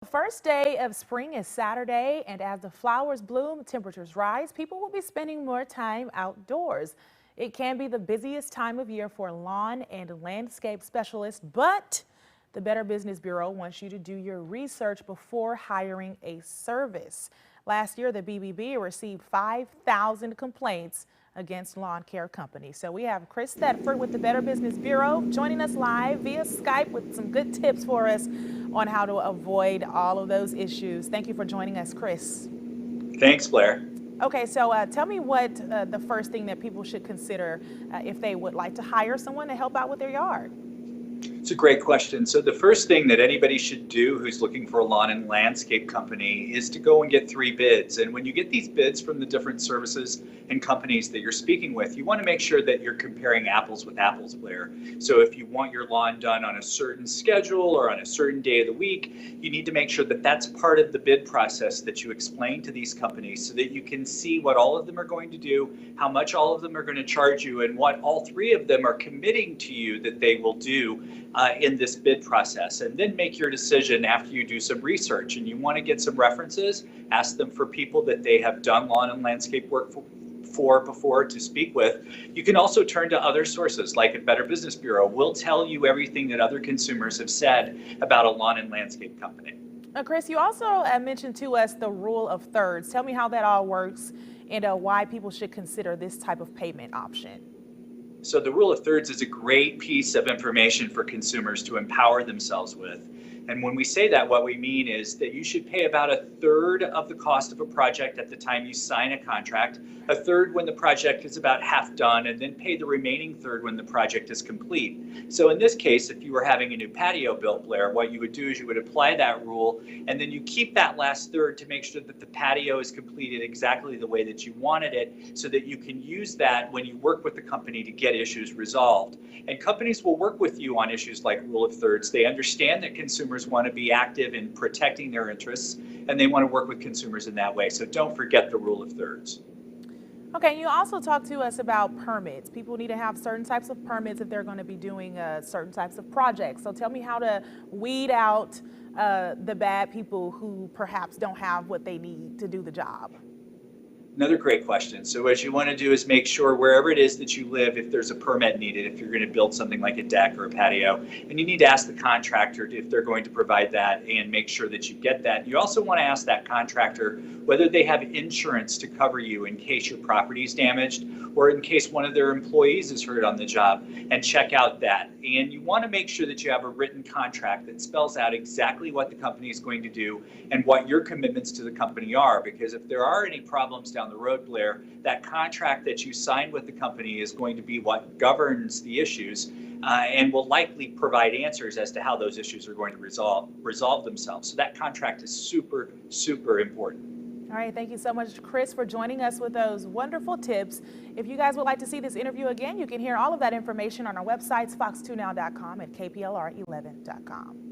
First day of spring is Saturday, and as the flowers bloom, temperatures rise, people will be spending more time outdoors. It can be the busiest time of year for lawn and landscape specialists, but the Better Business Bureau wants you to do your research before hiring a service. Last year, the BBB received 5,000 complaints against lawn care companies. So we have Chris Thetford with the Better Business Bureau joining us live via Skype with some good tips for us on how to avoid all of those issues. Thank you for joining us, Chris. Thanks, Blair. Okay, so tell me what the first thing that people should consider if they would like to hire someone to help out with their yard. It's a great question. So the first thing that anybody should do who's looking for a lawn and landscape company is to go and get 3 bids. And when you get these bids from the different services and companies that you're speaking with, you want to make sure that you're comparing apples with apples, Blair. So if you want your lawn done on a certain schedule or on a certain day of the week, you need to make sure that that's part of the bid process that you explain to these companies so that you can see what all of them are going to do, how much all of them are going to charge you, and what all 3 of them are committing to you that they will do in this bid process. And then make your decision after you do some research. And you want to get some references, ask them for people that they have done lawn and landscape work for before to speak with. You can also turn to other sources like a Better Business Bureau. We'll tell you everything that other consumers have said about a lawn and landscape company. Chris, you also mentioned to us the rule of thirds. Tell me how that all works and why people should consider this type of payment option. So the rule of thirds is a great piece of information for consumers to empower themselves with. And when we say that, what we mean is that you should pay about 1/3 of the cost of a project at the time you sign a contract, 1/3 when the project is about half done, and then pay the remaining third when the project is complete. So in this case, if you were having a new patio built, Blair, what you would do is you would apply that rule, and then you keep that last third to make sure that the patio is completed exactly the way that you wanted it, so that you can use that when you work with the company to get issues resolved. And companies will work with you on issues like rule of thirds. They understand that consumers want to be active in protecting their interests, and they want to work with consumers in that way. So don't forget the rule of thirds. Okay, you also talked to us about permits. People need to have certain types of permits if they're going to be doing certain types of projects. So tell me how to weed out the bad people who perhaps don't have what they need to do the job. Another great question. So what you want to do is make sure wherever it is that you live, if there's a permit needed, if you're going to build something like a deck or a patio, and you need to ask the contractor if they're going to provide that and make sure that you get that. You also want to ask that contractor whether they have insurance to cover you in case your property is damaged or in case one of their employees is hurt on the job, and check out that. And you want to make sure that you have a written contract that spells out exactly what the company is going to do and what your commitments to the company are, because if there are any problems down the road, Blair, that contract that you signed with the company is going to be what governs the issues and will likely provide answers as to how those issues are going to resolve themselves. So that contract is super, super important. All right, thank you so much, Chris, for joining us with those wonderful tips. If you guys would like to see this interview again, you can hear all of that information on our websites, fox2now.com and kplr11.com.